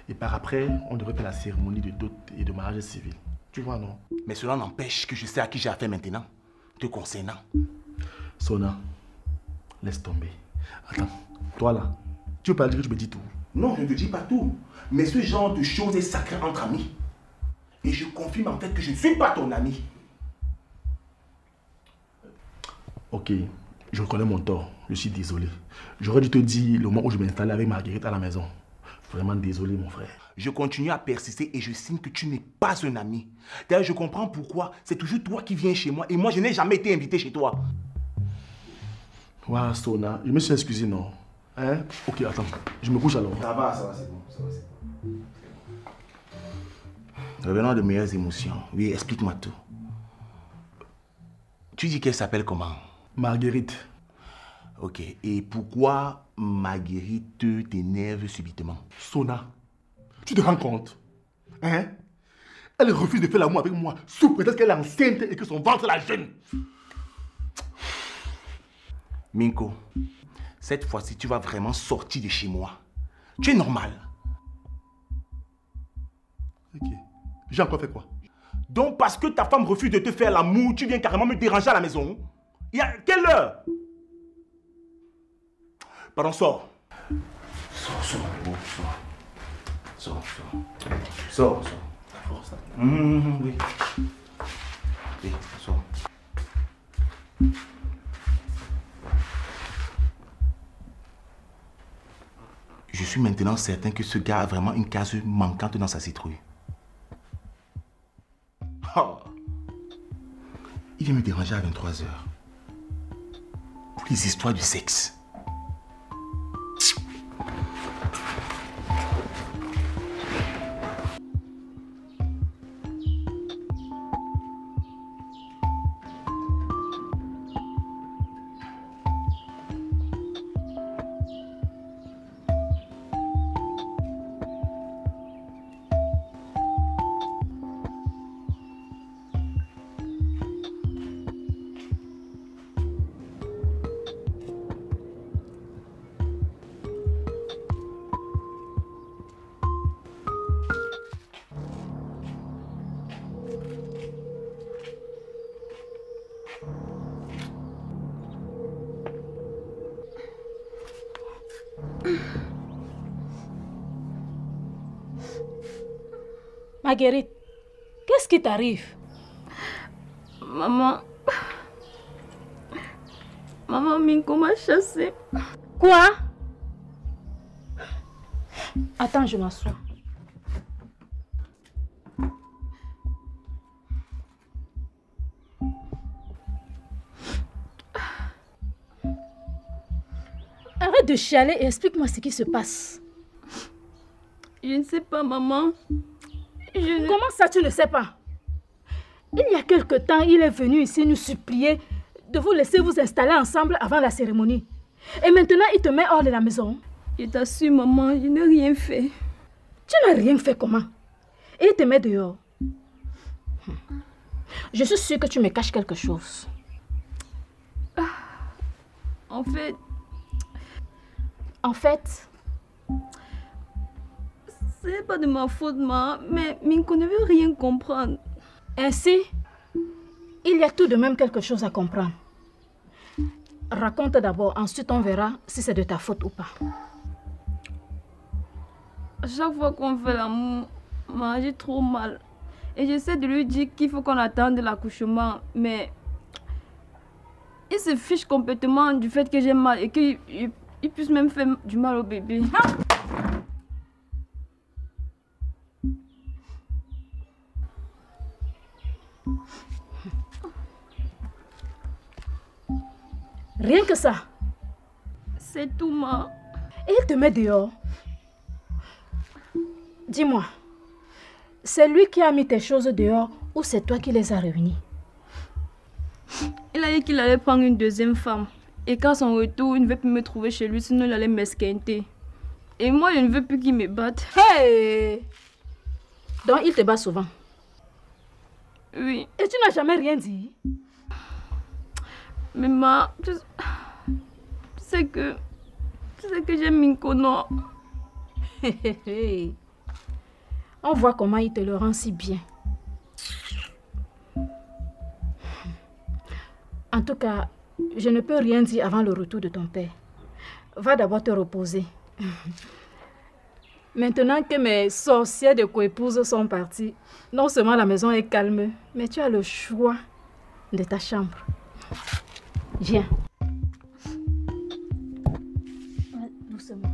Et par après, on devrait faire la cérémonie de dot et de mariage civil. Tu vois, non? Mais cela n'empêche que je sais à qui j'ai affaire maintenant, te concernant. Sona, laisse tomber. Attends, toi là, tu veux pas dire que je me dis tout? Non, je ne te dis pas tout. Mais ce genre de choses est sacré entre amis. Et je confirme en fait que je ne suis pas ton ami. Ok, je reconnais mon tort. Je suis désolé. J'aurais dû te dire le moment où je m'installais avec Marguerite à la maison. Vraiment désolé, mon frère. Je continue à persister et je signe que tu n'es pas un ami. D'ailleurs, je comprends pourquoi. C'est toujours toi qui viens chez moi et moi, je n'ai jamais été invité chez toi. Ouais, Sona, je me suis excusé, non? Hein? Ok, attends, je me couche alors. Ça va, c'est bon. Revenons de meilleures émotions. Oui, explique-moi tout. Tu dis qu'elle s'appelle comment? Marguerite. Ok, et pourquoi Marguerite t'énerve subitement? Sona, tu te rends compte? Hein? Elle refuse de faire l'amour avec moi sous prétexte qu'elle est enceinte et que son ventre la gêne. Minko, cette fois-ci, tu vas vraiment sortir de chez moi. Tu es normal. Ok. J'ai encore fait quoi? Donc parce que ta femme refuse de te faire l'amour, tu viens carrément me déranger à la maison? Il y a quelle heure? Pardon, sors. Sors, sors. Oui. Oui, sors. Je suis maintenant certain que ce gars a vraiment une case manquante dans sa citrouille. Oh. Il vient me déranger à 23h. Pour les histoires du sexe. Marguerite, qu'est-ce qui t'arrive? Maman... Maman Minko m'a chassée. Quoi? Attends, je m'assois. Arrête de chialer et explique-moi ce qui se passe. Je ne sais pas, maman. Comment ça, tu ne sais pas? Il y a quelque temps, il est venu ici nous supplier de vous laisser vous installer ensemble avant la cérémonie. Et maintenant, il te met hors de la maison. Je t'assure, maman, je n'ai rien fait. Tu n'as rien fait comment? Et il te met dehors. Je suis sûre que tu me caches quelque chose. En fait... Ce n'est pas de ma faute, maman, mais Minko ne veut rien comprendre. Ainsi, il y a tout de même quelque chose à comprendre. Raconte d'abord, ensuite on verra si c'est de ta faute ou pas. À chaque fois qu'on fait l'amour, maman, j'ai trop mal. Et j'essaie de lui dire qu'il faut qu'on attende l'accouchement, mais il se fiche complètement du fait que j'ai mal et qu'il puisse même faire du mal au bébé. Rien que ça. C'est tout, maman. Et il te met dehors. Dis-moi, c'est lui qui a mis tes choses dehors ou c'est toi qui les as réunies? Il a dit qu'il allait prendre une deuxième femme. Et qu'à son retour, il ne veut plus me trouver chez lui, sinon il allait m'esquinter. Et moi, je ne veux plus qu'il me batte. Hey! Donc il te bat souvent? Oui. Et tu n'as jamais rien dit? Mais ma, tu sais que j'aime Minko, non? On voit comment il te le rend si bien. En tout cas, je ne peux rien dire avant le retour de ton père. Va d'abord te reposer. Maintenant que mes sorcières de coépouses sont parties, non seulement la maison est calme, mais tu as le choix de ta chambre. Viens. Doucement.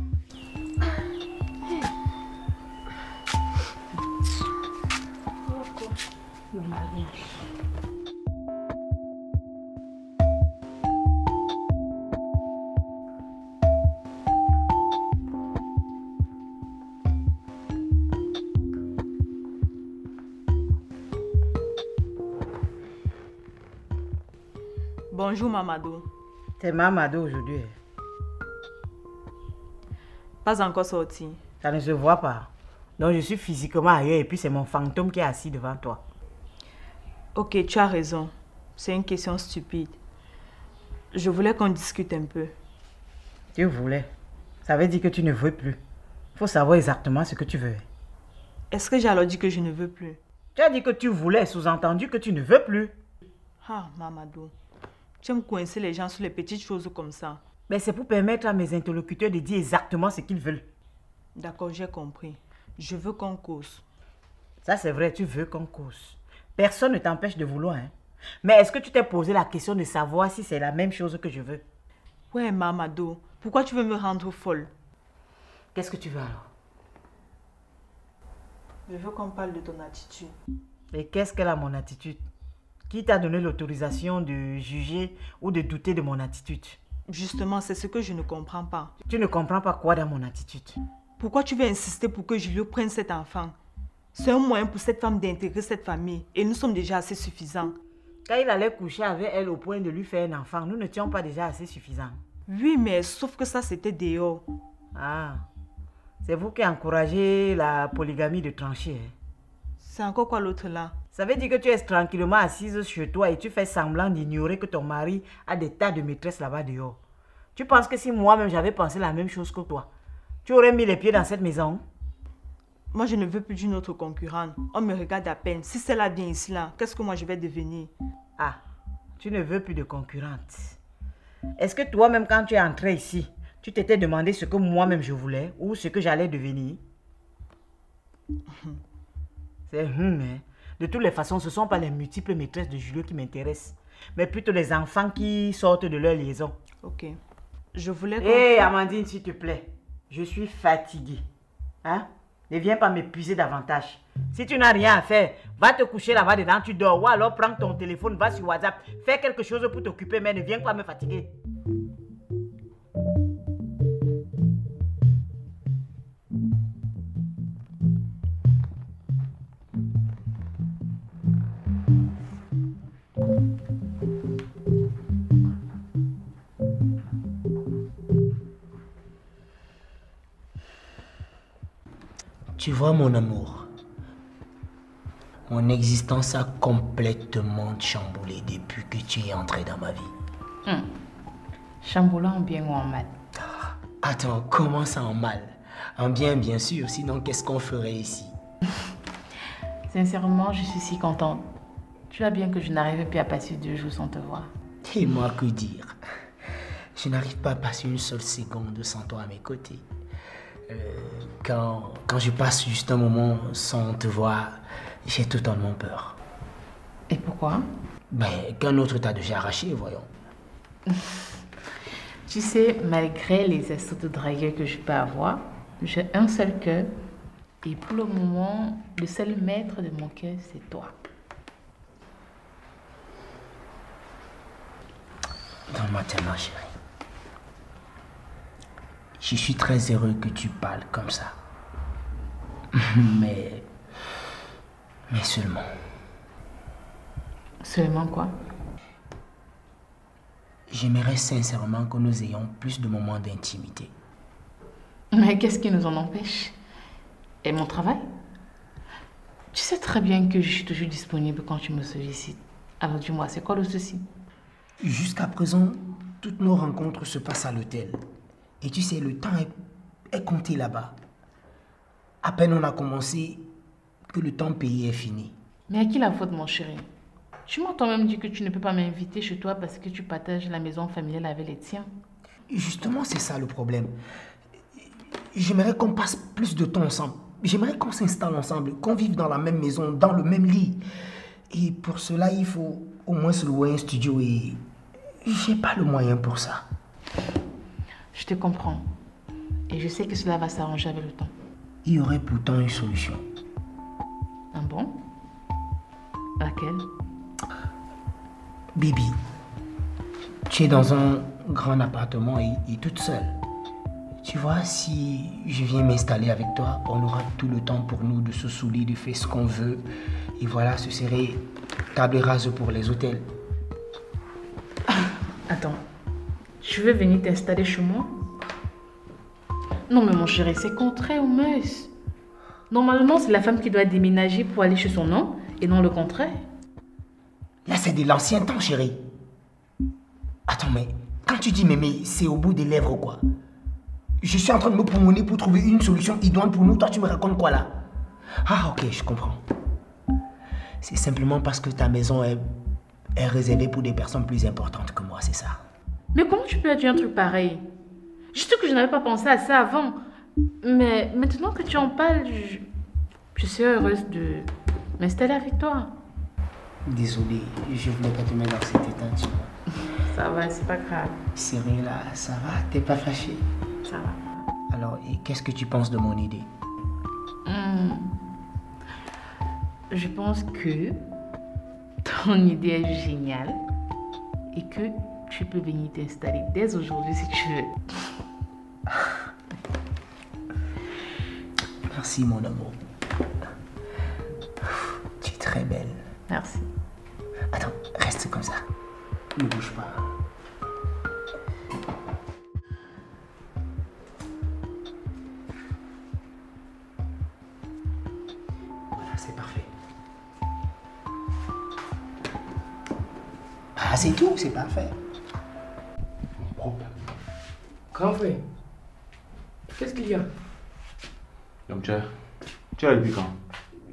Bonjour Mamadou. T'es Mamadou aujourd'hui? Pas encore sorti. Ça ne se voit pas. Donc je suis physiquement ailleurs et puis c'est mon fantôme qui est assis devant toi. Ok, tu as raison. C'est une question stupide. Je voulais qu'on discute un peu. Tu voulais? Ça veut dire que tu ne veux plus. Il faut savoir exactement ce que tu veux. Est-ce que j'ai alors dit que je ne veux plus? Tu as dit que tu voulais, sous-entendu que tu ne veux plus. Ah, Mamadou, tu aimes coincer les gens sur les petites choses comme ça. Mais c'est pour permettre à mes interlocuteurs de dire exactement ce qu'ils veulent. D'accord, j'ai compris. Je veux qu'on cause. Ça c'est vrai, tu veux qu'on cause. Personne ne t'empêche de vouloir. Hein. Mais est-ce que tu t'es posé la question de savoir si c'est la même chose que je veux? Ouais, Mamadou, pourquoi tu veux me rendre folle? Qu'est-ce que tu veux alors? Je veux qu'on parle de ton attitude. Et qu'est-ce qu'elle a mon attitude? Qui t'a donné l'autorisation de juger ou de douter de mon attitude? Justement, c'est ce que je ne comprends pas. Tu ne comprends pas quoi dans mon attitude? Pourquoi tu veux insister pour que Julio prenne cet enfant? C'est un moyen pour cette femme d'intégrer cette famille et nous sommes déjà assez suffisants. Quand il allait coucher avec elle au point de lui faire un enfant, nous n'étions pas déjà assez suffisants? Oui, mais sauf que ça c'était dehors. Ah, c'est vous qui encouragez la polygamie de tranchée. Hein? C'est encore quoi l'autre là? Ça veut dire que tu es tranquillement assise chez toi et tu fais semblant d'ignorer que ton mari a des tas de maîtresses là-bas dehors. Tu penses que si moi-même j'avais pensé la même chose que toi, tu aurais mis les pieds dans cette maison? Moi je ne veux plus d'une autre concurrente. On me regarde à peine. Si celle-là vient ici là, qu'est-ce que moi je vais devenir? Ah, tu ne veux plus de concurrente. Est-ce que toi-même quand tu es entré ici, tu t'étais demandé ce que moi-même je voulais ou ce que j'allais devenir? C'est hein. De toutes les façons, ce ne sont pas les multiples maîtresses de Julio qui m'intéressent, mais plutôt les enfants qui sortent de leur liaison. Ok. Je voulais... Hé, Amandine, s'il te plaît. Je suis fatiguée. Hein? Ne viens pas m'épuiser davantage. Si tu n'as rien à faire, va te coucher là-bas dedans, tu dors. Ou alors prends ton téléphone, va sur WhatsApp. Fais quelque chose pour t'occuper, mais ne viens pas me fatiguer. Tu vois mon amour, mon existence a complètement chamboulé depuis que tu es entré dans ma vie. Chamboulant en bien ou en mal? Attends, comment ça en mal? En bien, bien sûr, sinon qu'est-ce qu'on ferait ici? Sincèrement, je suis si contente. Tu vois bien que je n'arrive plus à passer 2 jours sans te voir. Et moi, que dire? Je n'arrive pas à passer une seule seconde sans toi à mes côtés. Quand je passe juste un moment sans te voir, j'ai totalement peur. Et pourquoi? Ben, qu'un autre t'a déjà arraché, voyons. Tu sais, malgré les assauts de dragueur que je peux avoir, j'ai un seul cœur. Et pour le moment, le seul maître de mon cœur, c'est toi. Donne-moi tellement, chérie. Je suis très heureux que tu parles comme ça. Mais seulement. Seulement quoi? J'aimerais sincèrement que nous ayons plus de moments d'intimité. Mais qu'est-ce qui nous en empêche? Et mon travail? Tu sais très bien que je suis toujours disponible quand tu me sollicites. Alors dis-moi, c'est quoi le souci? Jusqu'à présent, toutes nos rencontres se passent à l'hôtel. Et tu sais, le temps est compté là-bas. À peine on a commencé que le temps payé est fini. Mais à qui la faute, mon chéri? Tu m'as toi-même dit que tu ne peux pas m'inviter chez toi parce que tu partages la maison familiale avec les tiens. Justement, c'est ça le problème. J'aimerais qu'on passe plus de temps ensemble. J'aimerais qu'on s'installe ensemble, qu'on vive dans la même maison, dans le même lit. Et pour cela, il faut au moins se louer un studio et j'ai pas le moyen pour ça. Je te comprends. Et je sais que cela va s'arranger avec le temps. Il y aurait pourtant une solution. Ah bon? Laquelle? Bibi, tu es dans un grand appartement et toute seule. Tu vois, si je viens m'installer avec toi, on aura tout le temps pour nous de se saouler, de faire ce qu'on veut. Et voilà, ce serait table rase pour les hôtels. Attends, tu veux venir t'installer chez moi? Non mais mon chéri, c'est contraire aux mœurs. Normalement, c'est la femme qui doit déménager pour aller chez son homme et non le contraire. Là, c'est de l'ancien temps, chérie. Attends, mais quand tu dis mémé, c'est au bout des lèvres, quoi. Je suis en train de me promener pour trouver une solution idoine pour nous. Toi, tu me racontes quoi, là? Ah, ok, je comprends. C'est simplement parce que ta maison est réservée pour des personnes plus importantes que moi, c'est ça. Mais comment tu peux dire un truc pareil? Juste que je n'avais pas pensé à ça avant. Mais maintenant que tu en parles, je suis heureuse de m'installer avec toi. Désolé, je voulais pas te mettre dans cet état, tu vois. Ça va, c'est pas grave. Sérieux là, ça va? T'es pas fâché? Ça va. Alors, et qu'est-ce que tu penses de mon idée? Je pense que ton idée est géniale et que tu peux venir t'installer dès aujourd'hui si tu veux. Merci mon amour. Tu es très belle. Merci. Attends, reste comme ça. Ne bouge pas. Voilà, c'est parfait. Ah, c'est tout, c'est parfait. Grand frère, qu'est-ce qu'il y a? Donc tu as depuis quand?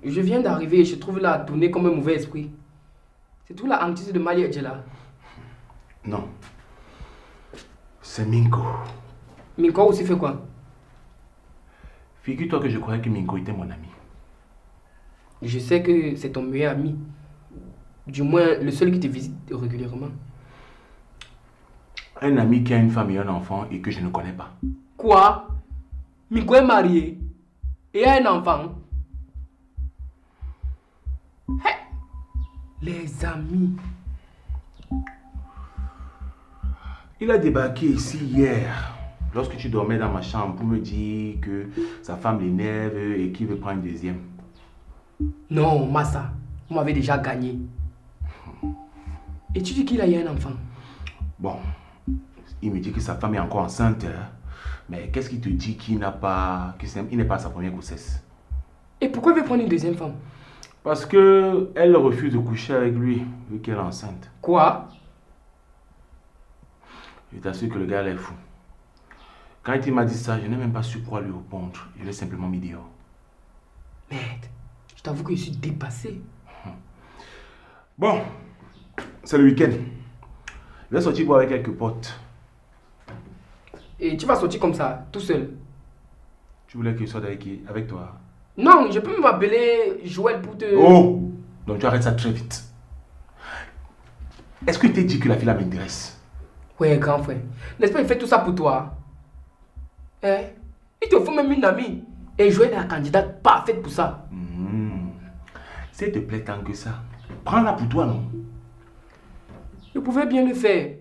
Je viens d'arriver et je trouve là tourner comme un mauvais esprit. C'est tout la hantise de Mali et Djela. Non. C'est Minko. Minko aussi fait quoi? Figure-toi que je croyais que Minko était mon ami. Je sais que c'est ton meilleur ami. Du moins, le seul qui te visite régulièrement. Un ami qui a une femme et un enfant et que je ne connais pas. Quoi? Minko est marié et a un enfant. Hey! Les amis. Il a débarqué ici hier, lorsque tu dormais dans ma chambre, pour me dire que sa femme l'énerve et qu'il veut prendre une deuxième. Non, Massa, vous m'avez déjà gagné. Et tu dis qu'il a eu un enfant? Bon, il me dit que sa femme est encore enceinte, mais qu'est-ce qui te dit qu'il n'est pas sa première grossesse? Et pourquoi il veut prendre une deuxième femme? Parce qu'elle refuse de coucher avec lui, vu qu'elle est enceinte. Quoi? Je t'assure que le gars est fou. Quand il m'a dit ça, je n'ai même pas su quoi lui répondre. Je l'ai simplement mis dehors. Merde, je t'avoue que je suis dépassé. Bon, c'est le week-end. Je vais sortir boire avec quelques potes. Et tu vas sortir comme ça, tout seul? Tu voulais que je sorte avec toi? Non, je peux m'appeler Joël pour te... Oh! Donc tu arrêtes ça très vite. Est-ce que tu t'es dit que la fille là m'intéresse? Ouais, grand frère. N'est-ce pas, il fait tout ça pour toi? Hein? Il te faut même une amie. Et Joël est la candidate parfaite pour ça. S'il te plaît tant que ça, prends-la pour toi, non? Je pouvais bien le faire.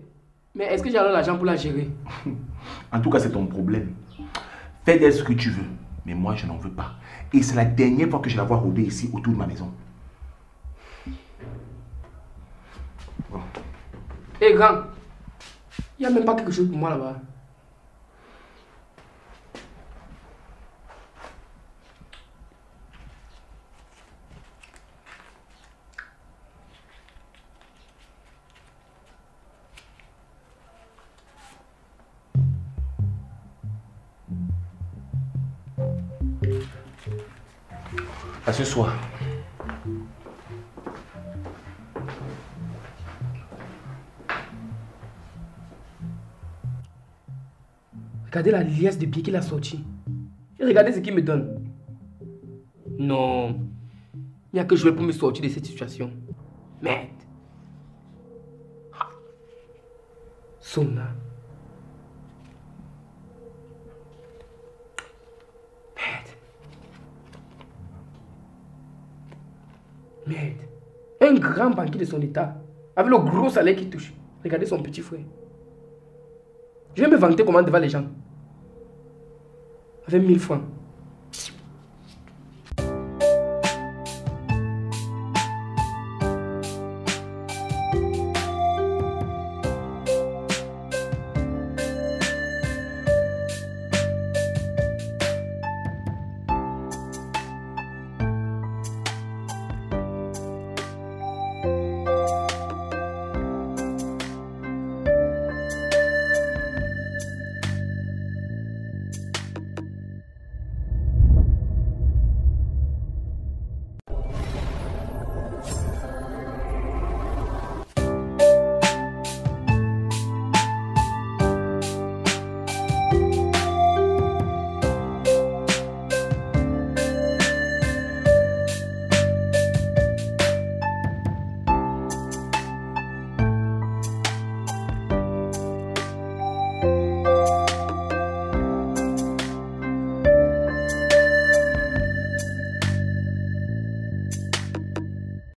Mais est-ce que j'ai l'argent pour la gérer? En tout cas, c'est ton problème. Fais d'elle ce que tu veux. Mais moi, je n'en veux pas. Et c'est la dernière fois que je la vois rôder ici autour de ma maison. Bon. Hé, grand. Il n'y a même pas quelque chose pour moi là-bas. À ce soir. Regardez la liasse de billets qu'il a sorti. Et regardez ce qu'il me donne. Non. Il n'y a que je vais pour me sortir de cette situation. Merde. Sona. Merde. Un grand banquier de son état, avec le gros salaire qu'il touche. Regardez son petit frère. Je vais me vanter comment devant les gens. Avec 1000 francs.